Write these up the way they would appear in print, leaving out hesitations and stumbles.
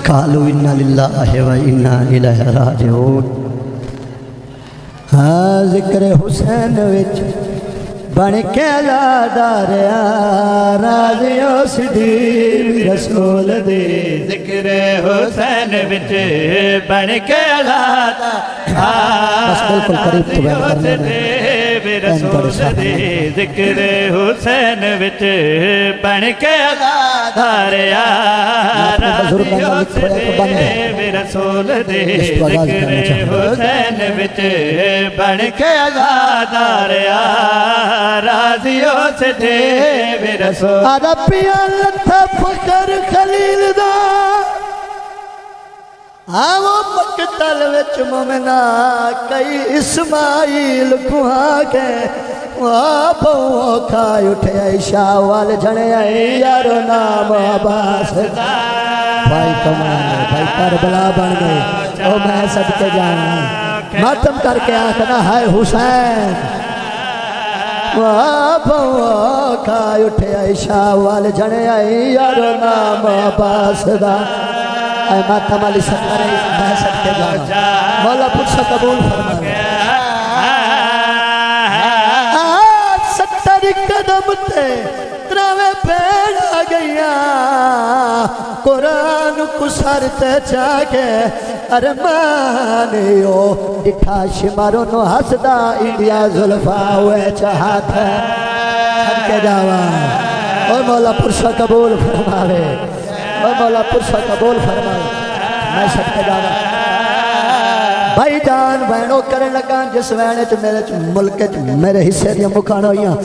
قالوا انا للہ و انا الیہ راجعون۔ ہاں ذکر حسین وچ بن کے لاداریا راضیو صدیق رسول دی۔ ذکر حسین وچ بن کے لاداریا بس بالکل قریب تو بیان کرنا ہے رسول دی۔ ذکر حسین وچ بن کے لاداریا راضیو صدیق رسول دی۔ ذکر حسین وچ بن کے لاداریا راضیو سے دے رسول۔ عربیہ لتھا فخر خلیل دا آوہ مقتل وچ مومنہ کئی اسماعیل کو آگے آبو کھائی اٹھے عیشہ وال جھڑے یارو نام عباس دا۔ بھائی کمان گئے بھائی کربلا بن گئے او میں صدقے جانا ماتم کر کے آخنا ہے حسین آبو کھائی اٹھے عیشہ وال جھڑے یارو نام عباس دا۔ اے ماتم علی سکرے میں صدقے جانا مولا پرسا قبول فرما ستر قدم تے تراوے پیڑ آگئیاں قرآن کو سر تے چاکے ارمانیو ڈٹھا شمارو نو حسدہ انڈیا ظلفہ ہوئے چاہت ہے صدقے جاوا اور مولا پرسا قبول فرماوے اور مولا پرسا قبول فرماوے میں صدقے جاوا بھائی جان بہنوں کرنے لگا جس وینے چ میرے ملک میرے حصے دیا مکھان ہوئیاں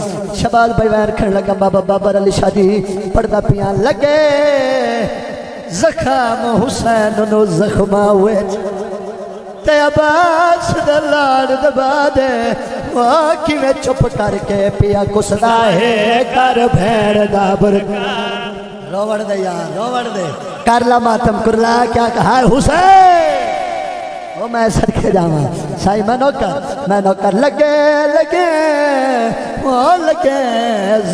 شباز بھائی وین کرنے لگا بابا بابر علی شاہ جی پردہ پیاں لگے زخام حسین نو زخمہ ہوئے تے عباس دلال دبا دے واقعی میں چپ کر کے پیا کسدا ہے کر بھیڑ دابر روڑ دے یار روڑ دے کرلا ماتم کرلا کیا کہا ہے حسین وہ میں صدقے جاواں سائی میں نوکر لگے وہ لگے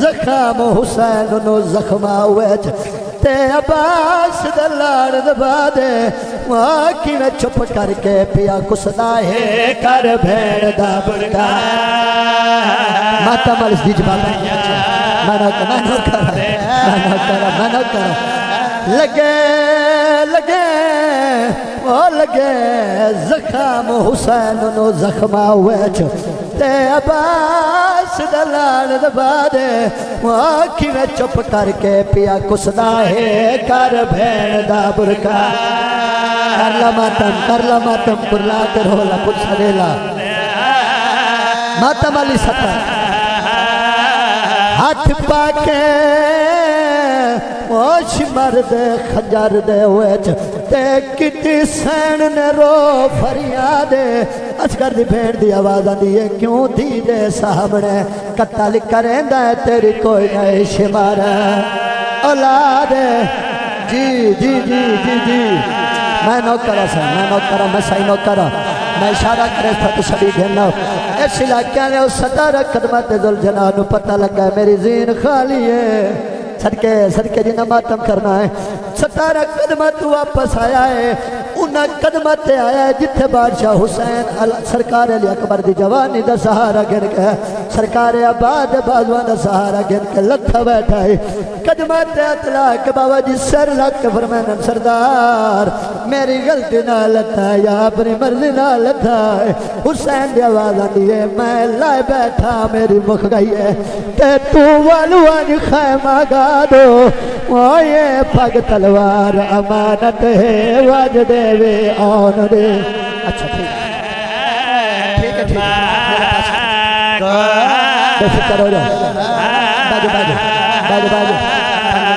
زخام حسین نو زخمہ ہوئے تے عباس دلال دبا دے واقعی میں چپ کر کے پیا کسدا ہے کر بھیڑ دا برکا ماتم علی دیج بابا میں نوکر لگے زخام حسین نو زخمہ ہوئے تے عباس دلال دبا دے آنکھی میں چپ کر کے پیا کسدا ہے کر بھیڑ دا برکا کرلا ماتم کرلا کر ہولا کچھ سریلا ماتم علی سطح ہاتھ پاکے اوش مرد خجر دے ہوئے تے کٹی سین نے رو فریادے اچھگر دی بھیڑ دی آواز آدھی ہے کیوں دی دے سامنے قتل کریں دے تیری کوئی نہیں شمار اولاد جی میں نوکرہ میں صحیح نوکرہ میں اشارہ کرے فتح سبھی گھننا اس علاقہ نے اس 17 قدمت ذل جنانو پتہ لگا ہے میری زین خالی ہے صدقے جنہ ماتم کرنا ہے 17 قدمت واپس آیا ہے انہا قدمت آیا ہے جتھے بادشاہ حسین سرکار علی اکبر دی جوانی دا سہارا گر گیا سرکار آباد بازوان دا سہارا گر کے لکھا بیٹھا ہے قدمت اطلاع کے بابا جی سر لگ کے فرمائن سردار میری غلطی نہ لتا ہے یا اپنی مرضی نہ لتا ہے حسین دی آواز آتی ہے میں لائے بیٹھا میری مکھ گئی ہے کہ تو والوان خیمہ گا دو یہ پگ تلوار امانت ہے واج دے وے آن دے اچھا ٹھیک ہے بے فکر ہو جاؤ باجو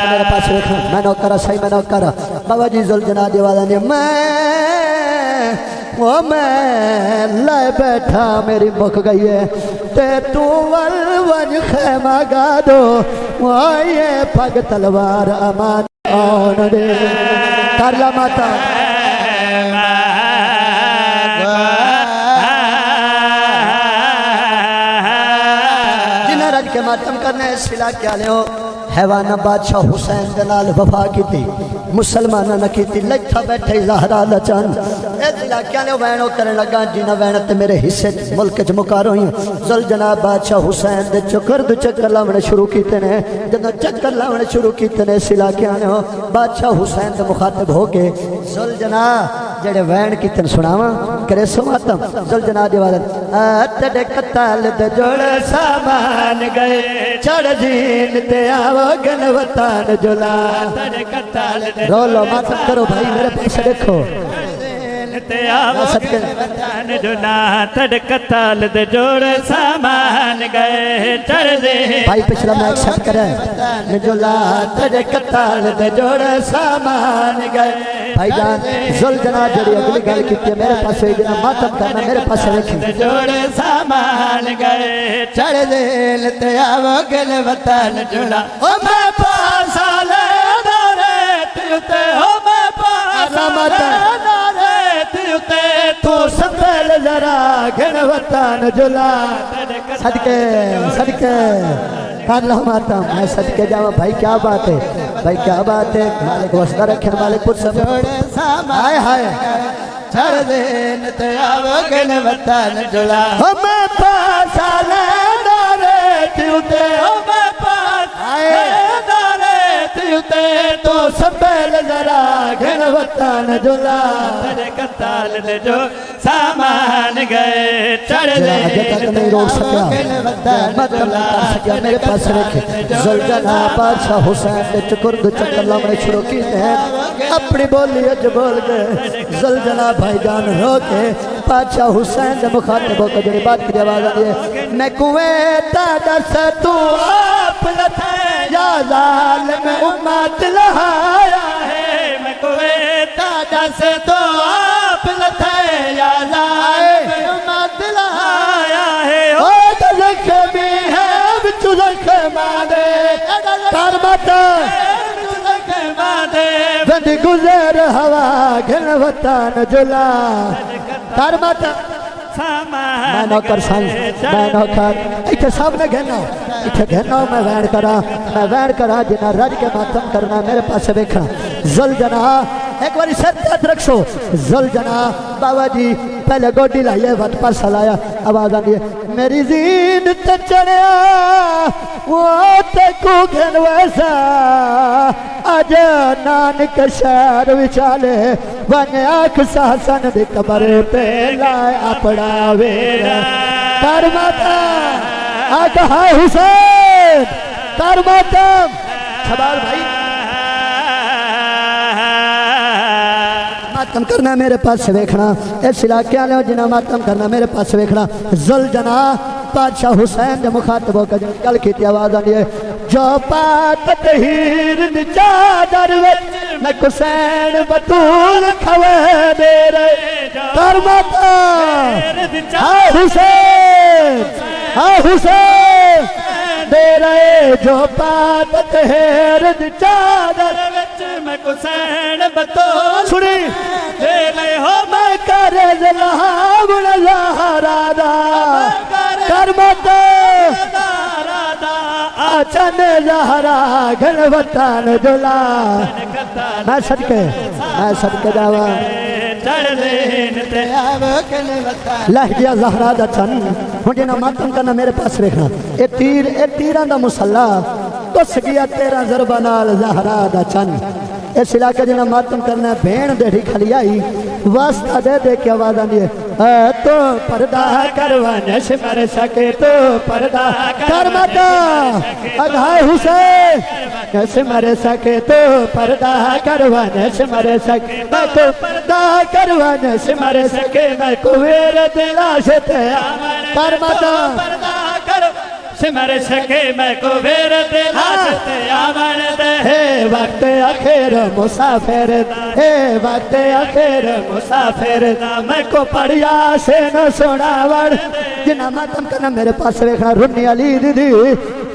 میرے پاس رکھا میں نوکرہ صحیح میں نوکرہ بابا جی ذوالجلال دی والا نے میں لائے بیٹھا میری مک گئی ہے تے تو والوان خیمہ گا دو یہ پگ تلوار امان آن دے کرلا ماتا جنہیں رج کے ماتم کرنے اس علاقے والے ہو حیوانہ بادشاہ حسین دے نال وفا کیتی مسلمانہ نہ کیتی لکھا بیٹھے زہرا لچان اے دلا کیا نے وین اترن لگا جنہ وین تے میرے حصے ملک چ مکارو ہی زل جناب بادشاہ حسین دے چکر دو چکر لاونے شروع کیتے نے جدوں چکر لاونے شروع کیتے نے اس علاقے نے بادشاہ حسین دے مخاطب ہو کے زل جناب جڑے وین کیتے سناواں کرے سو ماتم زل جناب دی آواز تڑے قتال دے جوڑ سامان گئے چڑھ جین تے آو گن وطن جلا تڑے قتال دے رولو ماتم کرو بھائی میرے پیسے دیکھو تے آو گن وطن جلا تڑے قتال دے جوڑ سامان گئے چڑھ جین بھائی پچھلا میں ایکسپٹ کرے جلا تڑے قتال دے جوڑ سامان گئے بھائی جان زل جناب جڑی اگلی گل کیتی ہے میرے پاس ہوئی جناب ماتم کرنا میرے پاس رکھی جوڑ سامان گئے چڑھ دل تے آو گل وطن جڑا او میں پاسا لے دارے تیوتے او میں پاسا لے دارے تیوتے تو سنبھل ذرا گن وطن جلا صدقے صدقے کر لو ماتم میں صدقے جاؤں بھائی کیا بات ہے بھائی کیا بات ہے مالک وسطہ رکھن مالک پور سب جوڑ سامان آئے ہائے چڑھ دل تے آو گل وطن جڑا او میں پاسا لے دارے تیوتے او میں پاسا لے دارے تیوتے تو سنبھل ذرا گھن وطن جلا تڑے قتال دے جو سامان گئے چڑھ دل نہیں روک سکیا ماتم کر سکیا میرے پاس رکھے زل جناب بادشاہ حسین نے چکر دو چکر لامنے شروع کیتے ہیں اپنی بولی اج بول گئے زل جناب بھائی جان رو کے بادشاہ حسین نے مخاطبوں کو جڑی بات کی آواز آئی ہے میں کنویں تا دس تو آپ لتھے یا ظالم امت لہایا ہے میں کنویں تا دس تو آپ لتھے یا ظالم امت لہایا ہے او دلک بھی ہے بچو زخم آدے کارماتا بند گزر ہوا گھن وطن جلا کارماتا میں نوکر سائیں میں نوکر ایتھے سامنے گھننا ایتھے گھننا میں وین کرا جنہ رج کے ماتم کرنا میرے پاس بیکھنا زل جناح ایک باری سر تحت رکھو زل جناح بابا جی پہلے گوڈی لائیے وقت پر سلایا آواز آنی ہے میری زین تے چڑھیا وہ تے کو گھن ویسا آج نانک شہر وچالے ونی آنکھ ساسن دی قبر پہ لائے اپڑا ویرا کارماتا آقا ہائے حسین کارماتم چھبال بھائی ماتم کرنا میرے پاس سے ویکھنا اس علاقے آلے ہو جنہ ماتم کرنا میرے پاس سے ویکھنا زل جناح بادشاہ حسین دے مخاطبوں کا جو کل کی آواز آنی ہے جو پات تہیر چادر وچ میں حسین بطول کھوے دے رہے کارماتا ہائے حسین ہائے حسین دے رہے جو پات تہیر چادر وچ میں حسین بطول سنی دے رہے ہو میں کرے زلہاب نظہرہ دا کارماتا آچان زہرہ گھن وطن جلا میں صدقے جاوا لہجہ زہرہ دا چن ہوں جنہ ماتم کرنا میرے پاس رکھنا اے تیران دا مسلح کس گیا 13 ضربہ نال زہرہ دا چن اس علاقے جنہ ماتم کرنا بین دیڑھی کھلی آئی واسطہ دے دے کی آواز آنی ہے تو پردہ کروانے سے مر سکے تو پردہ کارماتا اگھائے حسین سے مر سکے تو پردہ کروانے سے مر سکے میں تو پردہ کروانے سے مر سکے میں کوئر دلا سے تے کارماتا سمر سکے میں کو ویر دلا ستے آمن دے ہے وقت آخر مسافر ہے وقت آخر مسافر میں کو پڑیا سے نہ سونا وڑ جنہ ماتم کرنا میرے پاس ویکھنا رنی علی دی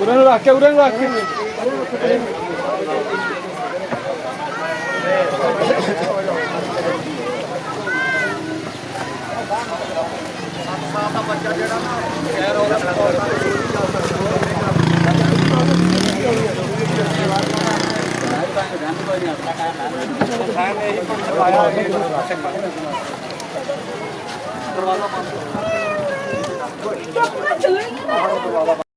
ਉਰੇ ਨੂੰ ਰੱਖ ਕੇ ਪੂਰਾ ਚੱਲਣੀ ਹੈ